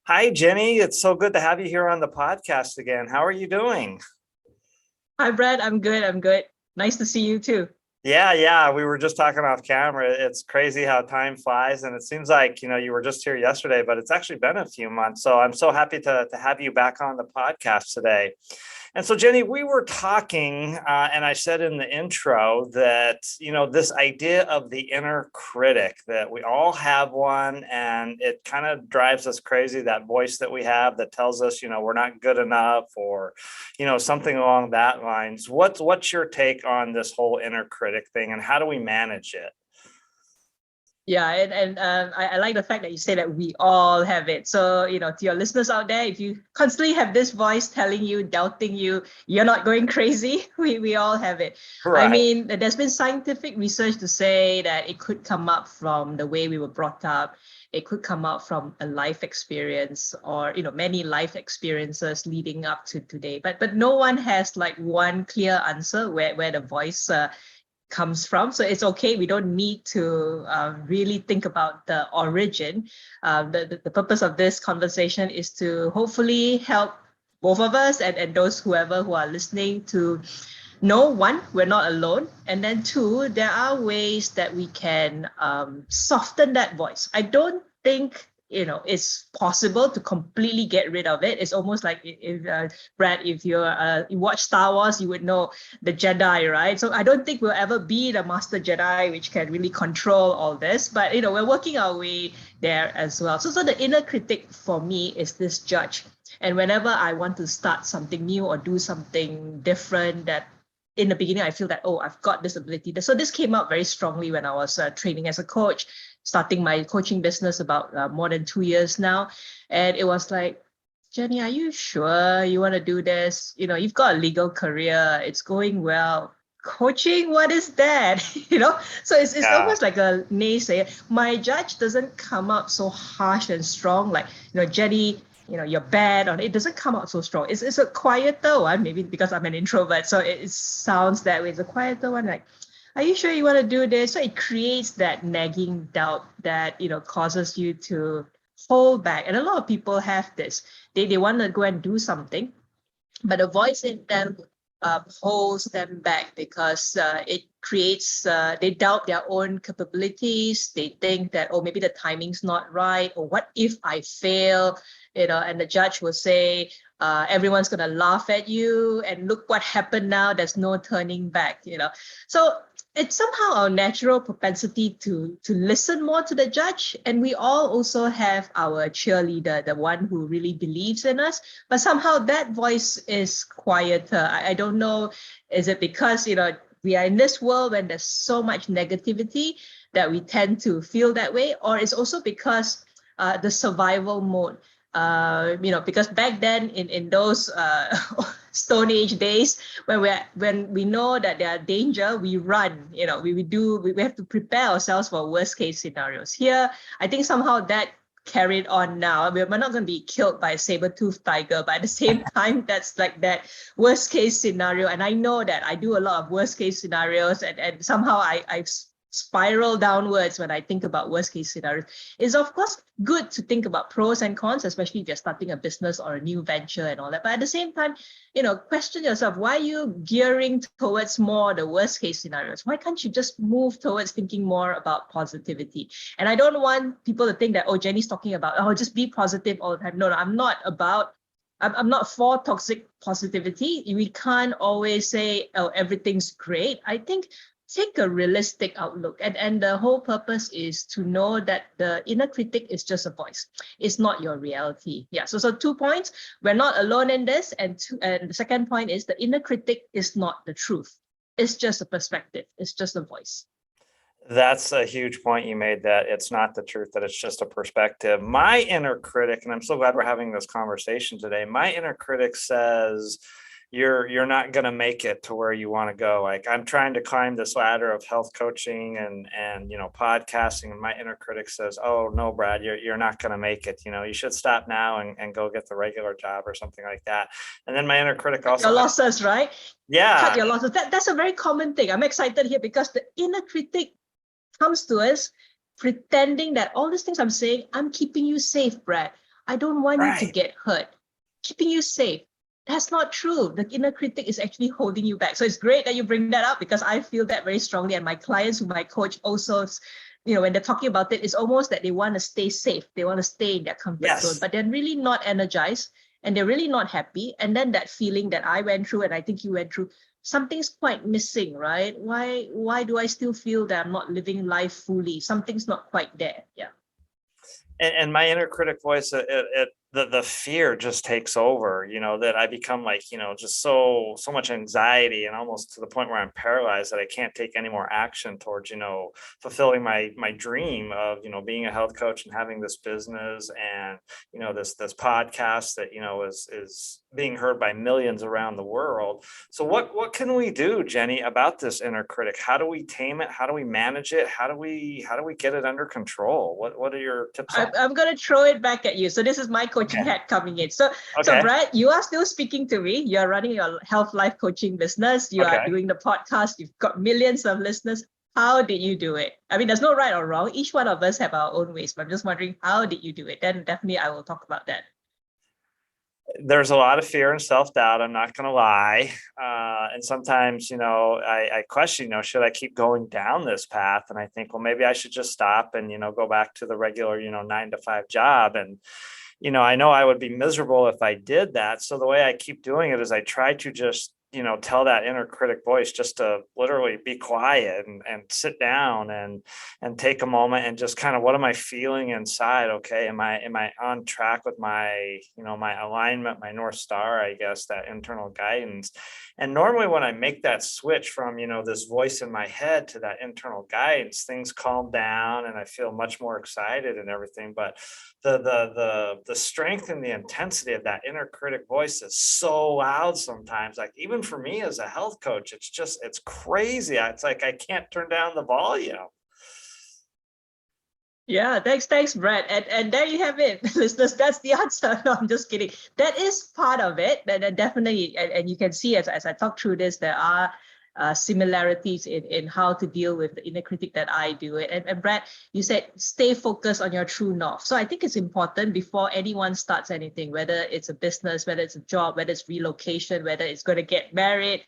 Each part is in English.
Hi, Jenny. It's so good to have you here on the podcast again. How are you doing? Hi, Brad. I'm good. I'm good. Nice to see you too. Yeah. We were just talking off camera. It's crazy how time flies. And it seems like, you were just here yesterday, but it's actually been a few months. So I'm so happy to have you back on the podcast today. And so, Jenny, we were talking, and I said in the intro that, this idea of the inner critic, that we all have one, and it kind of drives us crazy, that voice that we have that tells us, we're not good enough, or, something along that lines. What's your take on this whole inner critic thing, and how do we manage it? Yeah, and I like the fact that you say that we all have it. So, to your listeners out there, if you constantly have this voice telling you, doubting you, you're not going crazy. We all have it. I Right. mean, there's been scientific research to say that it could come up from the way we were brought up. It could come out from a life experience or, many life experiences leading up to today. But no one has like one clear answer where the voice comes from. So it's okay. We don't need to really think about the origin. The purpose of this conversation is to hopefully help both of us and those whoever who are listening to know, one, we're not alone. And then two, there are ways that we can soften that voice. I don't think it's possible to completely get rid of it. It's almost like if Brad, if you watch Star Wars, you would know the Jedi, right? So I don't think we'll ever be the Master Jedi, which can really control all this. But we're working our way there as well. So the inner critic for me is this judge. And whenever I want to start something new or do something different that in the beginning, I feel that, oh, I've got this ability. So this came out very strongly when I was training as a coach, starting my coaching business about more than 2 years now. And it was like, Jenny, are you sure you want to do this? You've got a legal career. It's going well. Coaching, what is that? So it's Yeah. almost like a naysayer. My judge doesn't come up so harsh and strong like, Jenny, you're bad, or it doesn't come out so strong. It's a quieter one, maybe because I'm an introvert. So it sounds that way. It's a quieter one, like, are you sure you want to do this? So it creates that nagging doubt that, causes you to hold back. And a lot of people have this. They want to go and do something, but a voice in them holds them back because it creates, they doubt their own capabilities. They think that, oh, maybe the timing's not right, or what if I fail? And the judge will say, everyone's going to laugh at you, and look what happened now. There's no turning back. So it's somehow our natural propensity to listen more to the judge. And we all also have our cheerleader, the one who really believes in us, but somehow that voice is quieter. I don't know, is it because we are in this world when there's so much negativity that we tend to feel that way, or it's also because the survival mode, because back then in those Stone Age days, when we know that there are danger, we run. We have to prepare ourselves for worst case scenarios. Here, I think somehow that carried on now. We're not going to be killed by a saber-toothed tiger, but at the same time, that's like that worst case scenario. And I know that I do a lot of worst case scenarios, and somehow I spiral downwards when I think about worst case scenarios. It's of course good to think about pros and cons, especially if you're starting a business or a new venture and all that. But at the same time, question yourself, why are you gearing towards more the worst case scenarios? Why can't you just move towards thinking more about positivity? And I don't want people to think that, oh, Jenny's talking about, oh, just be positive all the time. No, I'm not about, I'm not for toxic positivity. We can't always say, oh, everything's great. I think take a realistic outlook. And the whole purpose is to know that the inner critic is just a voice. It's not your reality. Yeah. So 2 points. We're not alone in this. And the second point is the inner critic is not the truth. It's just a perspective. It's just a voice. That's a huge point you made, that it's not the truth, that it's just a perspective. My inner critic, and I'm so glad we're having this conversation today, my inner critic says you're not going to make it to where you want to go. Like, I'm trying to climb this ladder of health coaching and podcasting, and my inner critic says, oh no, Brad, you're not going to make it. You should stop now and go get the regular job or something like that. And then my inner critic Your also losses, right? Cut yeah. your losses. That's a very common thing. I'm excited here because the inner critic comes to us pretending that all these things I'm saying, I'm keeping you safe, Brad. I don't want you to Right. get hurt, keeping you safe. That's not true. The inner critic is actually holding you back. So it's great that you bring that up, because I feel that very strongly. And my clients who I coach also, when they're talking about it, it's almost that they want to stay safe. They want to stay in their comfort zone, Yes. but they're really not energized and they're really not happy. And then that feeling that I went through, and I think you went through, something's quite missing, right? Why do I still feel that I'm not living life fully? Something's not quite there. Yeah. And my inner critic voice, the fear just takes over, that I become like, just so much anxiety, and almost to the point where I'm paralyzed, that I can't take any more action towards, fulfilling my dream of, being a health coach and having this business, and, this podcast that, is being heard by millions around the world. So what can we do, Jenny, about this inner critic? How do we tame it? How do we manage it? How do we get it under control? What are your tips on I'm going to throw it back at you. So this is my coaching Okay. hat coming in. So Okay. Brad, you are still speaking to me. You are running your health life coaching business. You are Okay. doing the podcast. You've got millions of listeners. How did you do it? I mean, there's no right or wrong. Each one of us have our own ways. But I'm just wondering, how did you do it? Then definitely I will talk about that. There's a lot of fear and self-doubt, I'm not going to lie. And sometimes, I question, should I keep going down this path? And I think, well, maybe I should just stop and, go back to the regular, 9 to 5 job. And, I know I would be miserable if I did that. So the way I keep doing it is I try to just, tell that inner critic voice just to literally be quiet and sit down and take a moment and just kind of, what am I feeling inside? Okay. Am I on track with my, my alignment, my North Star, I guess, that internal guidance. And normally when I make that switch from, this voice in my head to that internal guidance, things calm down and I feel much more excited and everything. But the strength and the intensity of that inner critic voice is so loud sometimes. Like, even for me as a health coach, it's crazy. It's like I can't turn down the volume. Yeah, thanks, Brad. And there you have it, listeners. That's the answer. No, I'm just kidding. That is part of it. That definitely, and you can see as I talk through this, there are similarities in how to deal with the inner critic that I do it. And Brad, you said stay focused on your true north. So I think it's important before anyone starts anything, whether it's a business, whether it's a job, whether it's relocation, whether it's going to get married,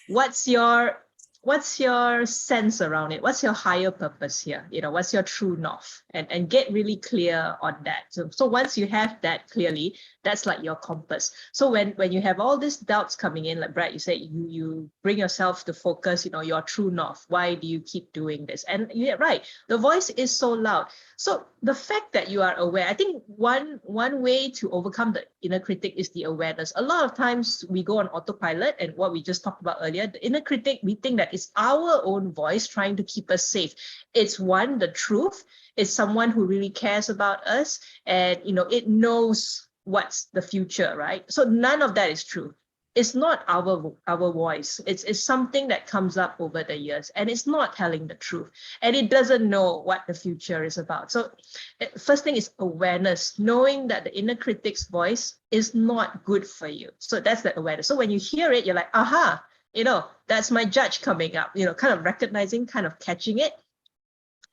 what's your sense around it? What's your higher purpose here? What's your true north? And get really clear on that. So once you have that clearly, that's like your compass. So when you have all these doubts coming in, like Brad, you said, you bring yourself to focus, your true north. Why do you keep doing this? And yeah, right, the voice is so loud. So the fact that you are aware, I think one way to overcome the inner critic is the awareness. A lot of times we go on autopilot, and what we just talked about earlier, the inner critic, we think that it's our own voice trying to keep us safe. It's the truth. It's someone who really cares about us, and it knows what's the future, right? So none of that is true. It's not our voice. It's something that comes up over the years, and it's not telling the truth, and it doesn't know what the future is about. So first thing is awareness, knowing that the inner critic's voice is not good for you. So that's the awareness. So when you hear it, you're like, aha, that's my judge coming up, kind of recognizing, kind of catching it.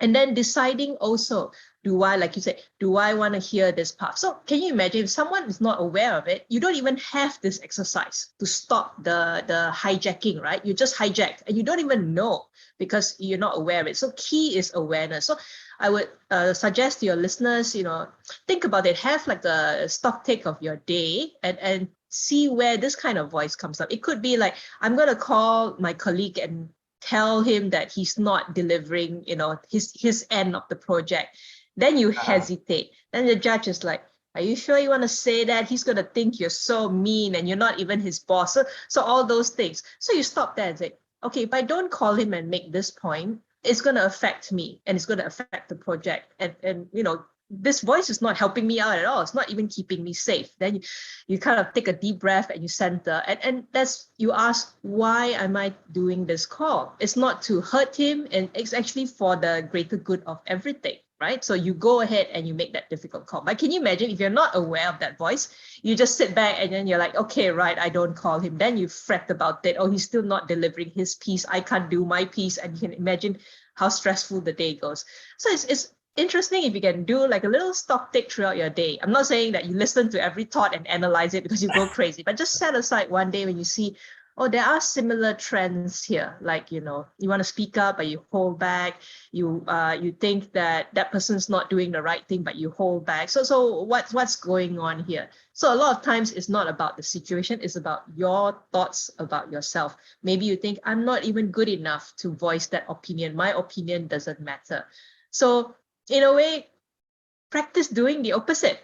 And then deciding also, like you said, do I want to hear this part? So can you imagine if someone is not aware of it, you don't even have this exercise to stop the hijacking, right? You just hijack and you don't even know because you're not aware of it. So key is awareness. So I would suggest to your listeners, think about it, have like a stock take of your day and see where this kind of voice comes up. It could be like, I'm going to call my colleague and tell him that he's not delivering, his end of the project. Then you hesitate. Then the judge is like, are you sure you want to say that? He's going to think you're so mean and you're not even his boss. So all those things. So you stop there and say, okay, if I don't call him and make this point, it's going to affect me and it's going to affect the project. And this voice is not helping me out at all. It's not even keeping me safe. Then you kind of take a deep breath and you center. And that's, you ask, why am I doing this call? It's not to hurt him, and it's actually for the greater good of everything, right? So you go ahead and you make that difficult call. But can you imagine if you're not aware of that voice, you just sit back and then you're like, okay, right, I don't call him. Then you fret about it. Oh, he's still not delivering his piece. I can't do my piece. And you can imagine how stressful the day goes. So it's interesting if you can do like a little stock take throughout your day. I'm not saying that you listen to every thought and analyze it because you go crazy, but just set aside one day when you see, oh, there are similar trends here. Like, you know, you want to speak up, but you hold back. You think that that person's not doing the right thing, but you hold back. So what's going on here? So a lot of times it's not about the situation, it's about your thoughts about yourself. Maybe you think, I'm not even good enough to voice that opinion. My opinion doesn't matter. So in a way, practice doing the opposite.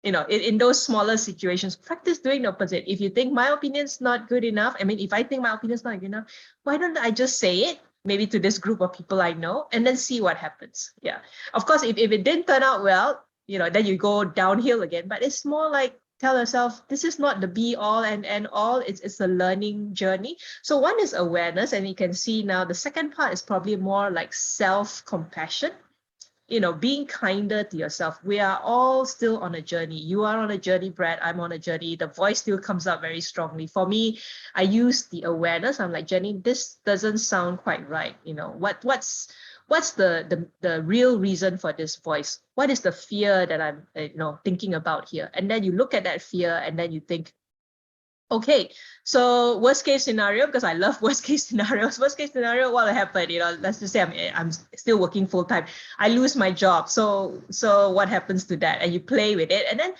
You know, in those smaller situations, practice doing the opposite. If you think my opinion's not good enough, I mean, if I think my opinion's not good enough, why don't I just say it, maybe to this group of people I know, and then see what happens? Yeah. Of course, if it didn't turn out well, you know, then you go downhill again. But it's more like, tell yourself, this is not the be all and end all. It's a learning journey. So one is awareness, and you can see now the second part is probably more like self-compassion. You know, being kinder to yourself. We are all still on a journey. You are on a journey, Brad. I'm on a journey. The voice still comes out very strongly. For me, I use the awareness. I'm like, Jenny, this doesn't sound quite right. You know, what's the real reason for this voice? What is the fear that I'm thinking about here? And then you look at that fear and then you think, okay, so worst case scenario, because I love worst case scenarios. Worst case scenario, what will happen? You know, let's just say I'm still working full time. I lose my job. So what happens to that? And you play with it. And then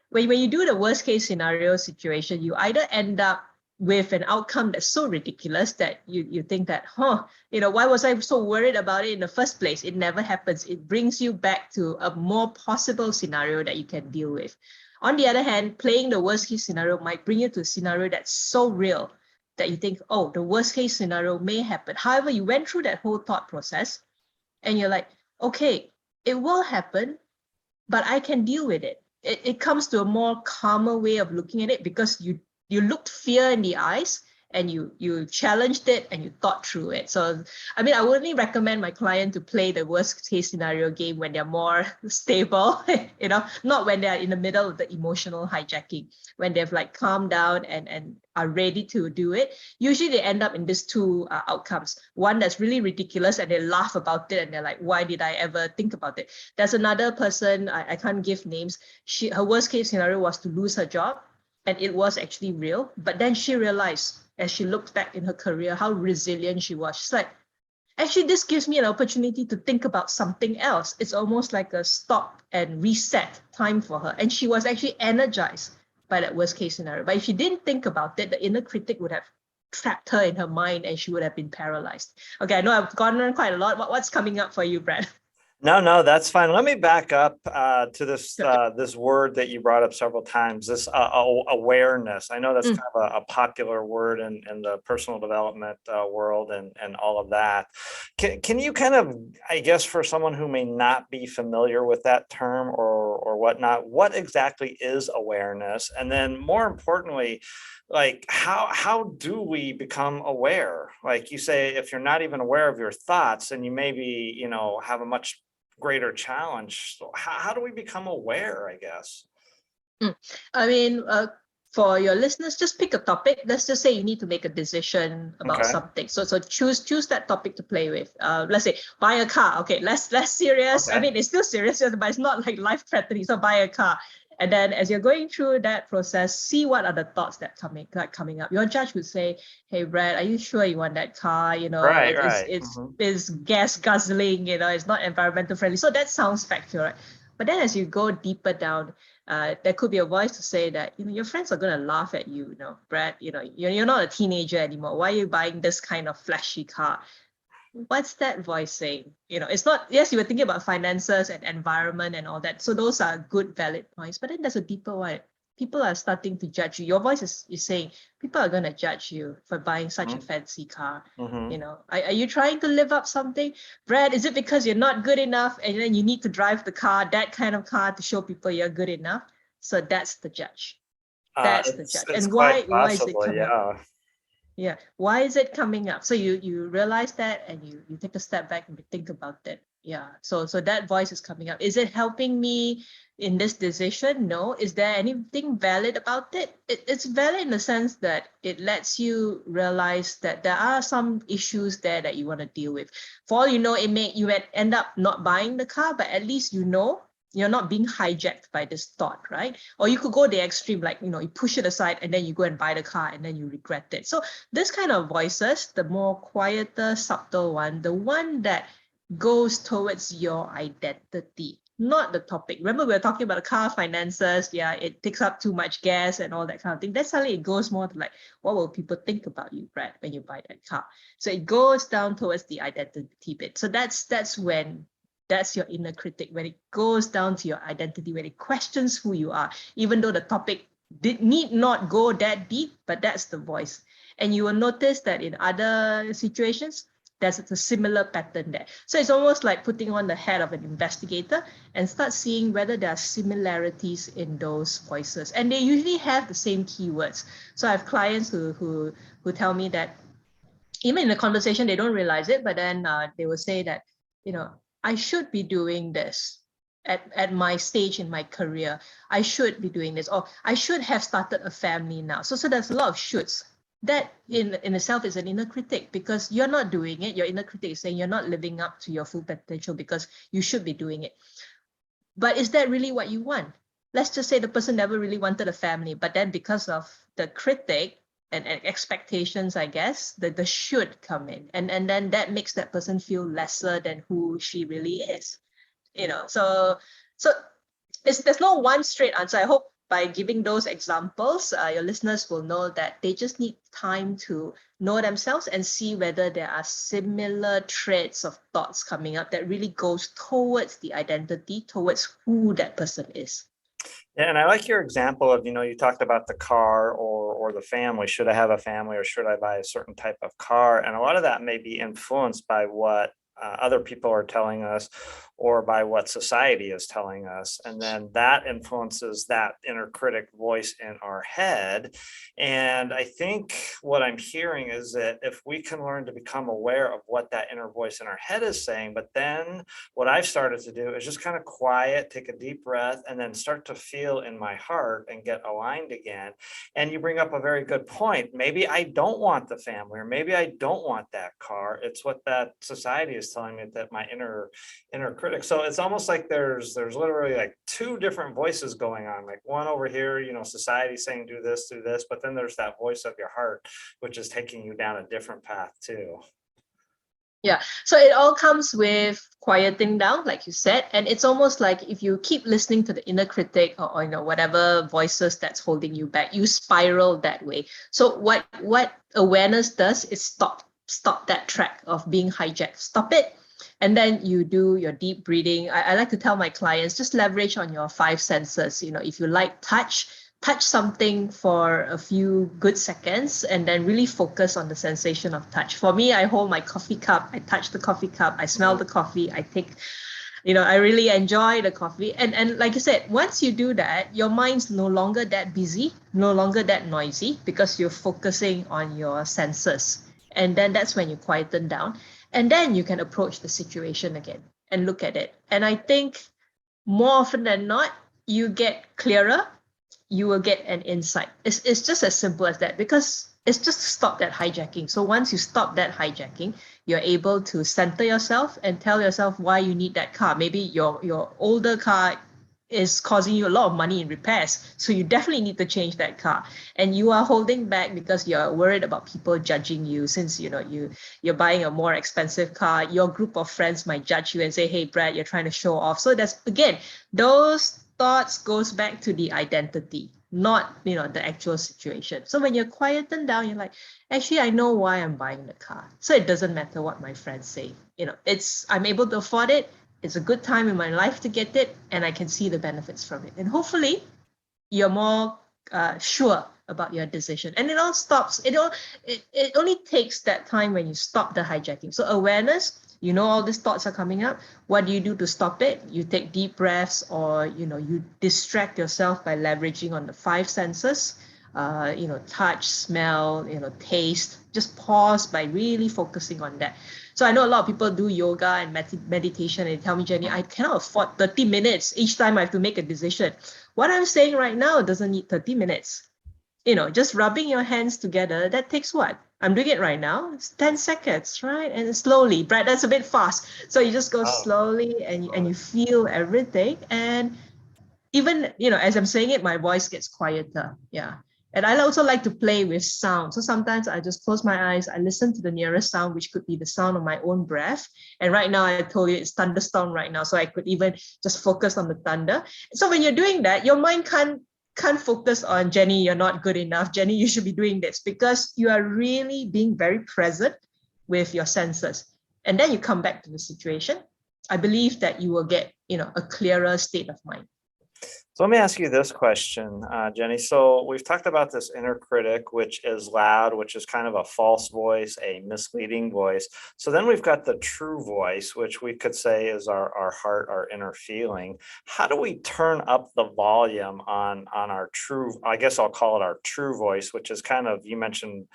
when you do the worst case scenario situation, you either end up with an outcome that's so ridiculous that you think that, why was I so worried about it in the first place? It never happens. It brings you back to a more possible scenario that you can deal with. On the other hand, playing the worst case scenario might bring you to a scenario that's so real that you think, oh, the worst case scenario may happen. However, you went through that whole thought process and you're like, okay, it will happen, but I can deal with it. It comes to a more calmer way of looking at it because you looked fear in the eyes and you challenged it and you thought through it. So, I mean, I would only recommend my client to play the worst case scenario game when they're more stable, not when they're in the middle of the emotional hijacking, when they've like calmed down and are ready to do it. Usually they end up in these two outcomes. One that's really ridiculous and they laugh about it and they're like, why did I ever think about it? There's another person, I can't give names. Her worst case scenario was to lose her job. And it was actually real. But then she realized, as she looked back in her career, how resilient she was. She's like, actually, this gives me an opportunity to think about something else. It's almost like a stop and reset time for her. And she was actually energized by that worst case scenario. But if she didn't think about it, the inner critic would have trapped her in her mind and she would have been paralyzed. Okay, I know I've gone on quite a lot. What's coming up for you, Brad? No, that's fine. Let me back up to this word that you brought up several times, this awareness. I know that's kind of a popular word in the personal development world and all of that. Can you kind of, I guess, for someone who may not be familiar with that term or whatnot, what exactly is awareness? And then more importantly, like how do we become aware? Like you say, if you're not even aware of your thoughts, then you maybe, have a much greater challenge. So how do we become aware, I guess? I mean, for your listeners, just pick a topic. Let's just say you need to make a decision about something. So choose that topic to play with. Let's say buy a car. Okay, less serious. Okay. I mean, it's still serious, but it's not like life threatening. So buy a car. And then as you're going through that process, see what are the thoughts that coming up. Your judge would say, hey, Brad, are you sure you want that car? Right. It's gas guzzling, it's not environmental friendly. So that sounds factual, right? But then as you go deeper down, there could be a voice to say that, your friends are going to laugh at you, Brad, you're not a teenager anymore. Why are you buying this kind of flashy car? What's that voice saying? It's not, yes, you were thinking about finances and environment and all that. So those are good, valid points. But then there's a deeper one. People are starting to judge you. Your voice is saying, people are going to judge you for buying such a fancy car. Are you trying to live up something? Brad, is it because you're not good enough and then you need to drive the car, that kind of car, to show people you're good enough? So that's the judge. That's the judge. It's and why is it possibly, coming up? Yeah. Why is it coming up? So you realize that and you take a step back and you think about it. Yeah. So that voice is coming up. Is it helping me in this decision? No. Is there anything valid about it? It's valid in the sense that it lets you realize that there are some issues there that you want to deal with. For all you know, you may end up not buying the car, but at least you know you're not being hijacked by this thought, right? Or you could go the extreme, like, you push it aside and then you go and buy the car and then you regret it. So this kind of voices, the more quieter, subtle one, the one that goes towards your identity, not the topic. Remember, we were talking about the car finances. Yeah, it takes up too much gas and all that kind of thing. That's suddenly it goes more to like, what will people think about you, Brad, when you buy that car? So it goes down towards the identity bit. So that's when that's your inner critic, when it goes down to your identity, when it questions who you are, even though the topic need not go that deep, but that's the voice. And you will notice that in other situations, there's a similar pattern there. So it's almost like putting on the hat of an investigator and start seeing whether there are similarities in those voices. And they usually have the same keywords. So I have clients who tell me that even in a conversation, they don't realize it, but then they will say that, I should be doing this at my stage in my career. I should be doing this, or I should have started a family now. So there's a lot of shoulds. That in itself is an inner critic, because you're not doing it. Your inner critic is saying you're not living up to your full potential because you should be doing it. But is that really what you want? Let's just say the person never really wanted a family, but then because of the critic and expectations, I guess, the should come in. And then that makes that person feel lesser than who she really is. So there's no one straight answer. I hope by giving those examples, your listeners will know that they just need time to know themselves and see whether there are similar threads of thoughts coming up that really goes towards the identity, towards who that person is. Yeah, and I like your example of, you talked about the car or the family. Should I have a family, or should I buy a certain type of car? And a lot of that may be influenced by what other people are telling us, or by what society is telling us. And then that influences that inner critic voice in our head. And I think what I'm hearing is that if we can learn to become aware of what that inner voice in our head is saying, but then what I've started to do is just kind of quiet, take a deep breath, and then start to feel in my heart and get aligned again. And you bring up a very good point. Maybe I don't want the family, or maybe I don't want that car. It's what that society is telling me, that my inner critic. So it's almost like there's literally like two different voices going on, like one over here, society saying do this, but then there's that voice of your heart, which is taking you down a different path too. Yeah, so it all comes with quieting down, like you said, and it's almost like if you keep listening to the inner critic, or whatever voices that's holding you back, you spiral that way. So what awareness does is stop that track of being hijacked. Stop it. And then you do your deep breathing. I like to tell my clients, just leverage on your 5 senses. If you like touch something for a few good seconds, and then really focus on the sensation of touch. For me, I hold my coffee cup, I touch the coffee cup, I smell the coffee, I take, I really enjoy the coffee. And like I said, once you do that, your mind's no longer that busy, no longer that noisy, because you're focusing on your senses. And then that's when you quieten down. And then you can approach the situation again and look at it. And I think more often than not, you get clearer, you will get an insight. It's just as simple as that, because it's just to stop that hijacking. So once you stop that hijacking, you're able to center yourself and tell yourself why you need that car. Maybe your older car is causing you a lot of money in repairs, so you definitely need to change that car, and you are holding back because you're worried about people judging you. Since you're buying a more expensive car, your group of friends might judge you and say, hey Brad, you're trying to show off. So that's, again, those thoughts goes back to the identity, not the actual situation. So when you're quietened down, you're like, actually, I know why I'm buying the car, so it doesn't matter what my friends say. I'm able to afford it. It's a good time in my life to get it, and I can see the benefits from it. And hopefully you're more sure about your decision. And it all stops. It only takes that time when you stop the hijacking. So awareness, all these thoughts are coming up. What do you do to stop it? You take deep breaths, or you distract yourself by leveraging on the 5 senses. touch, smell, taste. Just pause by really focusing on that. So I know a lot of people do yoga and meditation, and they tell me, Jenny, I cannot afford 30 minutes each time I have to make a decision. What I'm saying right now doesn't need 30 minutes. Just rubbing your hands together, that takes what? I'm doing it right now. It's 10 seconds, right? And slowly, Brad, that's a bit fast. So you just go slowly and you feel everything. And even, as I'm saying it, my voice gets quieter. Yeah. And I also like to play with sound. So sometimes I just close my eyes, I listen to the nearest sound, which could be the sound of my own breath. And right now, I told you it's thunderstorm right now. So I could even just focus on the thunder. So when you're doing that, your mind can't focus on, Jenny, you're not good enough. Jenny, you should be doing this, because you are really being very present with your senses. And then you come back to the situation. I believe that you will get, a clearer state of mind. So let me ask you this question, Jenny. So we've talked about this inner critic, which is loud, which is kind of a false voice, a misleading voice. So then we've got the true voice, which we could say is our heart, our inner feeling. How do we turn up the volume on our true, I guess I'll call it our true voice, which is kind of, you mentioned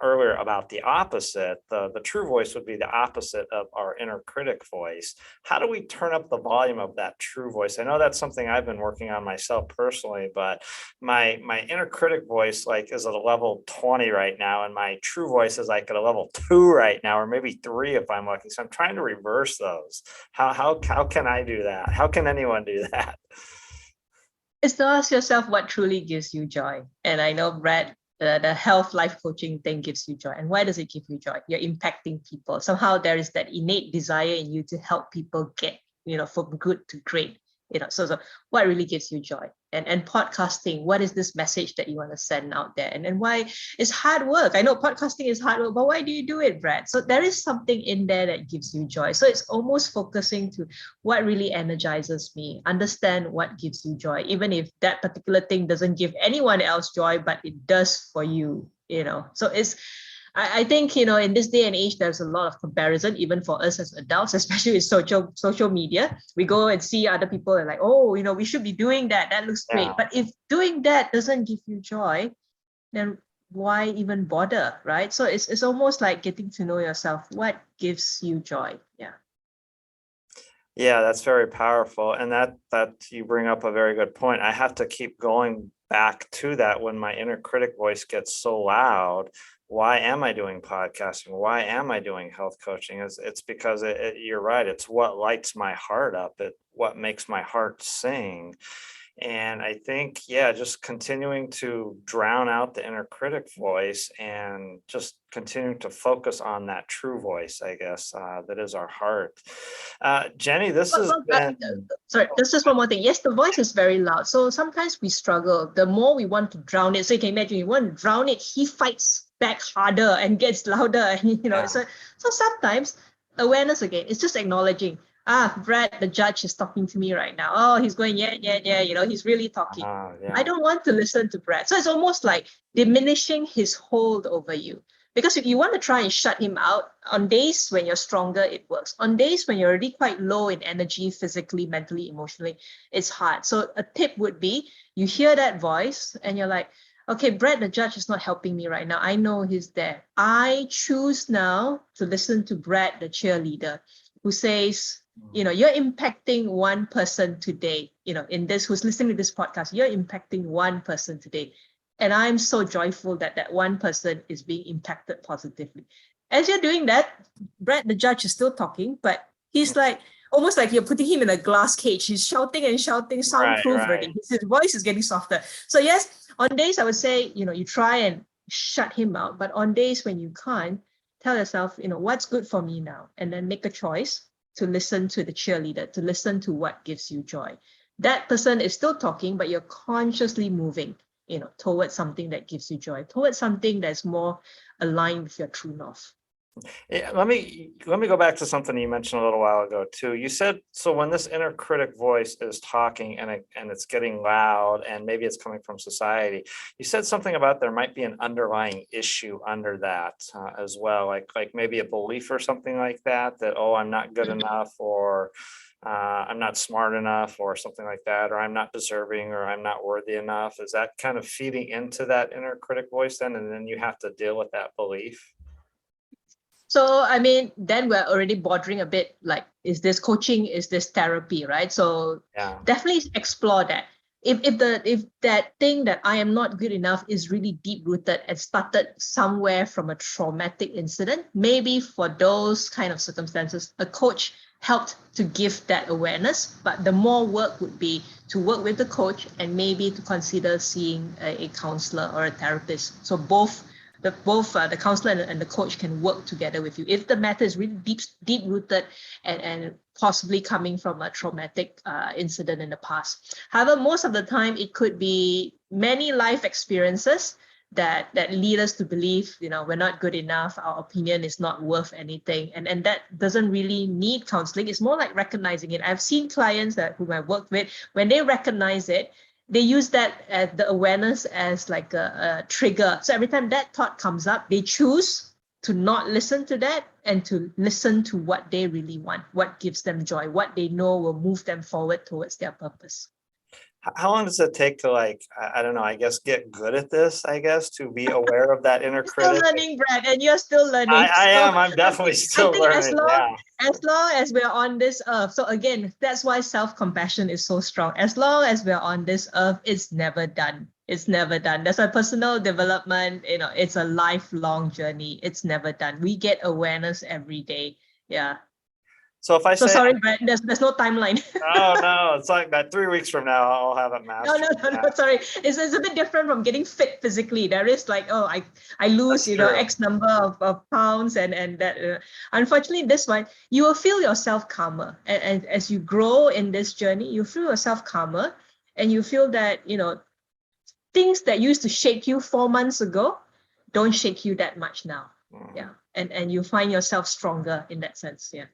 earlier about the opposite. The true voice would be the opposite of our inner critic voice. How do we turn up the volume of that true voice? I know that's something I've been working on myself personally, but my inner critic voice is at a level 20 right now, and my true voice is like at a level 2 right now, or maybe 3 if I'm lucky. So I'm trying to reverse those. How can I do that? How can anyone do that? It's to ask yourself what truly gives you joy. And I know, Brad, the health life coaching thing gives you joy. And why does it give you joy? You're impacting people. Somehow there is that innate desire in you to help people get, from good to great. So what really gives you joy? And podcasting, what is this message that you want to send out there? And why it's hard work? I know podcasting is hard work, but why do you do it, Brad? So there is something in there that gives you joy. So it's almost focusing to what really energizes me. Understand what gives you joy, even if that particular thing doesn't give anyone else joy, but it does for you. So I think, in this day and age, there's a lot of comparison, even for us as adults, especially with social media. We go and see other people and like, oh, we should be doing that. That looks great. But if doing that doesn't give you joy, then why even bother, right? So it's almost like getting to know yourself. What gives you joy? Yeah. Yeah, that's very powerful. And that you bring up a very good point. I have to keep going back to that when my inner critic voice gets so loud. Why am I doing podcasting? Why am I doing health coaching? It's because you're right. It's what lights my heart up. What makes my heart sing. And I think, just continuing to drown out the inner critic voice and just continuing to focus on that true voice, I guess, that is our heart. Jenny, sorry, there's just one more thing. Yes, the voice is very loud. So sometimes we struggle. The more we want to drown it, so you can imagine you want to drown it, he fights back harder and gets louder. So sometimes awareness again, it's just acknowledging, Brad, the judge is talking to me right now. Oh, he's going, yeah, he's really talking. I don't want to listen to Brad. So it's almost like diminishing his hold over you. Because if you want to try and shut him out, on days when you're stronger, it works. On days when you're already quite low in energy, physically, mentally, emotionally, it's hard. So a tip would be, you hear that voice and you're like, okay, Brad, the judge is not helping me right now. I know he's there. I choose now to listen to Brad, the cheerleader, who says, you're impacting one person today, in this, who's listening to this podcast, you're impacting one person today. And I'm so joyful that that one person is being impacted positively. As you're doing that, Brad, the judge, is still talking, but he's like, almost like you're putting him in a glass cage. He's shouting and shouting, soundproof already. His voice is getting softer. So yes, on days I would say, you try and shut him out. But on days when you can't, tell yourself, what's good for me now? And then make a choice to listen to the cheerleader, to listen to what gives you joy. That person is still talking, but you're consciously moving, towards something that gives you joy, towards something that's more aligned with your true north. Yeah, let me go back to something you mentioned a little while ago too. You said, so when this inner critic voice is talking and it's getting loud, and maybe it's coming from society, you said something about there might be an underlying issue under that as well, like maybe a belief or something like that, oh, I'm not good enough, or I'm not smart enough or something like that, or I'm not deserving, or I'm not worthy enough? Is that kind of feeding into that inner critic voice then? And then you have to deal with that belief? So, I mean, then we're already bordering a bit like, is this coaching? Is this therapy? Right. So Yeah. definitely explore that. If that thing that I am not good enough is really deep rooted and started somewhere from a traumatic incident, maybe for those kind of circumstances, a coach helped to give that awareness. But the more work would be to work with the coach and maybe to consider seeing a counselor or a therapist. So both the counselor and the coach can work together with you if the matter is really deep rooted and possibly coming from a traumatic incident in the past. However, most of the time it could be many life experiences that lead us to believe, we're not good enough, our opinion is not worth anything, and that doesn't really need counseling. It's more like recognizing it. I've seen clients whom I worked with, when they recognize it, they use that as the awareness as like a trigger. So every time that thought comes up, they choose to not listen to that and to listen to what they really want, what gives them joy, what they know will move them forward towards their purpose. How long does it take to, like, I don't know, I guess, get good at this, I guess, to be aware of that inner Still critic? learning, Brad, and you're still learning. I So am. I'm definitely I still think as learning. long Yeah. as long as we're on this earth, so again, that's why self-compassion is so strong. As long as we're on this earth, it's never done. It's never done. That's why personal development, it's a lifelong journey. It's never done. We get awareness every day. Yeah. So if I So say, sorry, Brad, there's no timeline. oh no, it's like that 3 weeks from now, I'll have it No, no, mastered. no, Yeah, no, sorry. It's a bit different from getting fit physically. There is like, oh, I lose, that's true. X number of pounds and that. Unfortunately, this one, you will feel yourself calmer. And as you grow in this journey, you feel yourself calmer and you feel that, things that used to shake you 4 months ago don't shake you that much now. Mhm. Yeah. And you find yourself stronger in that sense. Yeah.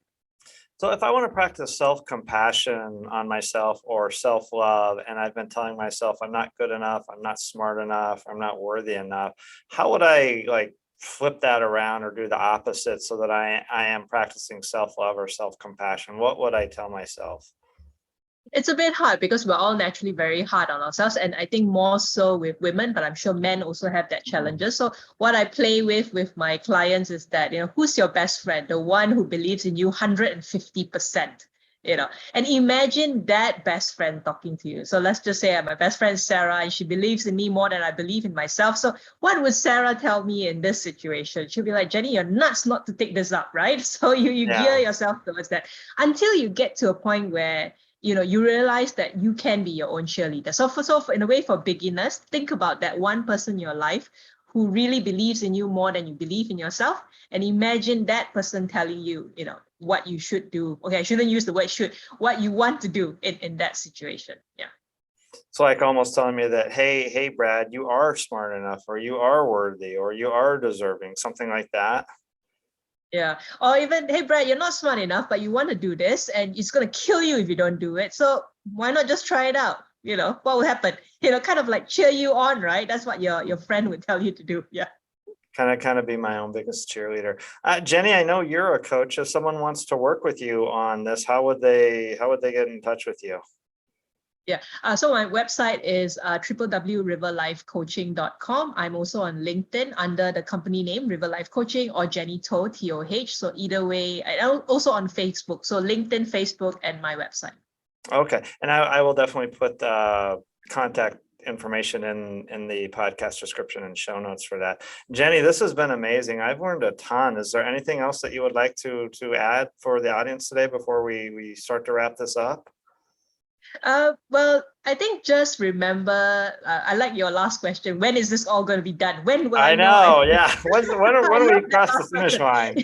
So if I want to practice self-compassion on myself or self-love, and I've been telling myself I'm not good enough, I'm not smart enough, I'm not worthy enough, how would I like flip that around or do the opposite so that I am practicing self-love or self-compassion? What would I tell myself? It's a bit hard because we're all naturally very hard on ourselves, and I think more so with women, but I'm sure men also have that challenges. So what I play with my clients is that, who's your best friend? The one who believes in you 150%, and imagine that best friend talking to you. So let's just say my best friend is Sarah, and she believes in me more than I believe in myself. So what would Sarah tell me in this situation? She'll be like, Jenny, you're nuts not to take this up, right? So you gear Yeah. yourself towards that until you get to a point where you realize that you can be your own cheerleader. So in a way, for beginners, think about that one person in your life who really believes in you more than you believe in yourself, and imagine that person telling you, what you should do. Okay, I shouldn't use the word should, what you want to do in that situation. Yeah. It's like almost telling me that, hey, Brad, you are smart enough, or you are worthy, or you are deserving, something like that. Yeah. Or even, hey, Brad, you're not smart enough, but you want to do this and it's going to kill you if you don't do it. So why not just try it out? What will happen? Kind of like cheer you on, right? That's what your friend would tell you to do. Yeah. Kind of be my own biggest cheerleader. Jenny, I know you're a coach. If someone wants to work with you on this, how would they get in touch with you? Yeah. So my website is www.riverlifecoaching.com. I'm also on LinkedIn under the company name River Life Coaching, or Jenny Toh, TOH. So either way, I'm also on Facebook. So LinkedIn, Facebook, and my website. Okay, and I will definitely put contact information in the podcast description and show notes for that. Jenny, this has been amazing. I've learned a ton. Is there anything else that you would like to add for the audience today before we start to wrap this up? Well, I think just remember, I like your last question. When is this all going to be done? When will I I know? know, yeah. When I do we love that cross the last finish question. line?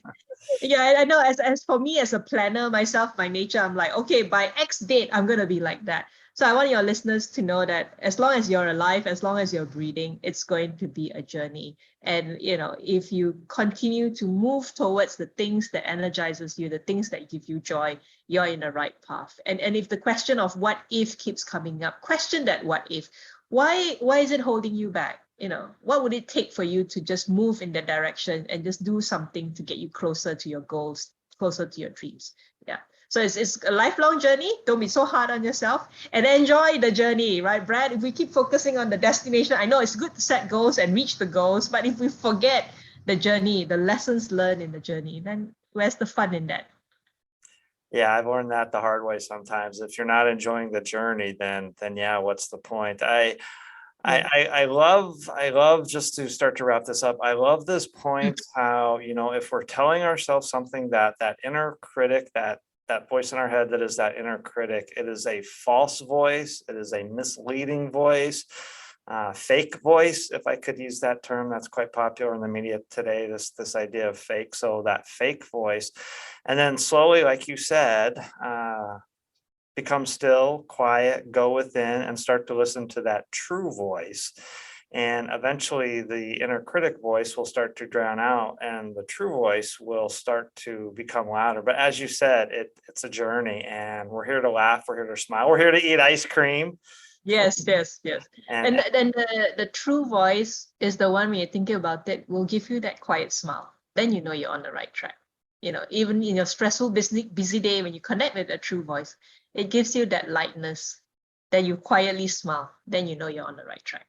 Yeah, I know. As for me, as a planner myself, by nature, I'm like, okay, by X date, I'm gonna be like that. So I want your listeners to know that as long as you're alive, as long as you're breathing, it's going to be a journey. And if you continue to move towards the things that energizes you, the things that give you joy, you're in the right path. And if the question of what if keeps coming up, question that what if. Why is it holding you back? What would it take for you to just move in that direction and just do something to get you closer to your goals, closer to your dreams? Yeah. So it's a lifelong journey. Don't be so hard on yourself and enjoy the journey, right, Brad? If we keep focusing on the destination, I know it's good to set goals and reach the goals, but if we forget the journey, the lessons learned in the journey, then where's the fun in that? Yeah, I've learned that the hard way sometimes. If you're not enjoying the journey, then yeah, what's the point? I love just to start to wrap this up. I love this point how, if we're telling ourselves something that inner critic, that voice in our head that is that inner critic, it is a false voice, it is a misleading voice, fake voice, if I could use that term. That's quite popular in the media today, this idea of fake. So that fake voice, and then slowly, like you said, become still, quiet, go within, and start to listen to that true voice. And eventually the inner critic voice will start to drown out and the true voice will start to become louder. But as you said, it's a journey, and we're here to laugh, we're here to smile, we're here to eat ice cream. Yes. And then the true voice is the one when you're thinking about it will give you that quiet smile. Then you know you're on the right track. Even in your stressful busy day, when you connect with a true voice, it gives you that lightness. Then you quietly smile. Then you know you're on the right track.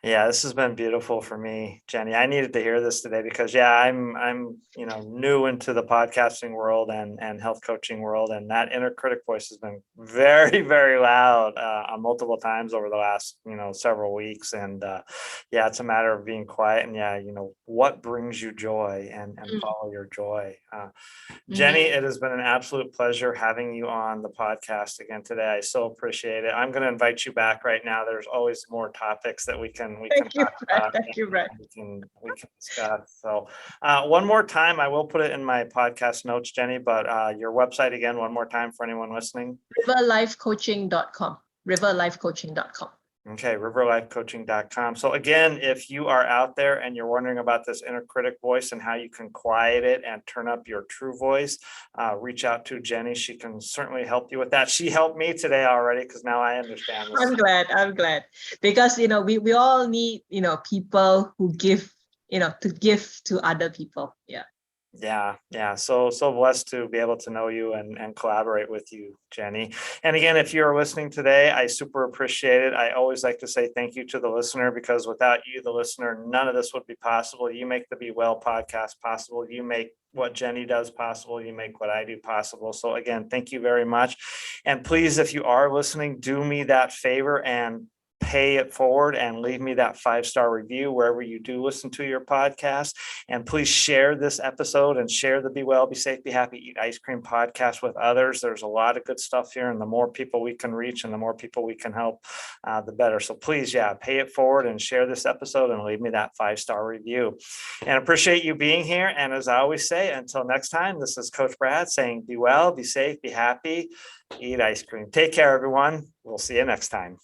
Yeah, this has been beautiful for me, Jenny. I needed to hear this today because I'm new into the podcasting world and health coaching world, and that inner critic voice has been very, very loud multiple times over the last several weeks. And yeah, it's a matter of being quiet and what brings you joy, and follow your joy. Jenny, it has been an absolute pleasure having you on the podcast again today. I so appreciate it. I'm going to invite you back right now. There's always more topics that we can talk about. Thank you, Brad. We can discuss. So one more time, I will put it in my podcast notes, Jenny, but your website again, one more time for anyone listening. riverlifecoaching.com. riverlifecoaching.com. Okay, riverlifecoaching.com. So again, if you are out there and you're wondering about this inner critic voice and how you can quiet it and turn up your true voice, reach out to Jenny. She can certainly help you with that. She helped me today already because now I understand this. I'm glad because we all need people who give to give to other people. Yeah. So blessed to be able to know you and collaborate with you, Jenny. And again, if you're listening today, I super appreciate it. I always like to say thank you to the listener, because without you, the listener, none of this would be possible. You make the Be Well podcast possible. You make what Jenny does possible. You make what I do possible. So again, thank you very much. And please, if you are listening, do me that favor and pay it forward and leave me that 5-star review wherever you do listen to your podcast. And please share this episode and share the Be Well, Be Safe, Be Happy, Eat Ice Cream podcast with others. There's a lot of good stuff here, and the more people we can reach and the more people we can help, the better. So please, pay it forward and share this episode and leave me that 5-star review. And appreciate you being here. And as I always say, until next time, this is Coach Brad saying, be well, be safe, be happy, eat ice cream. Take care, everyone. We'll see you next time.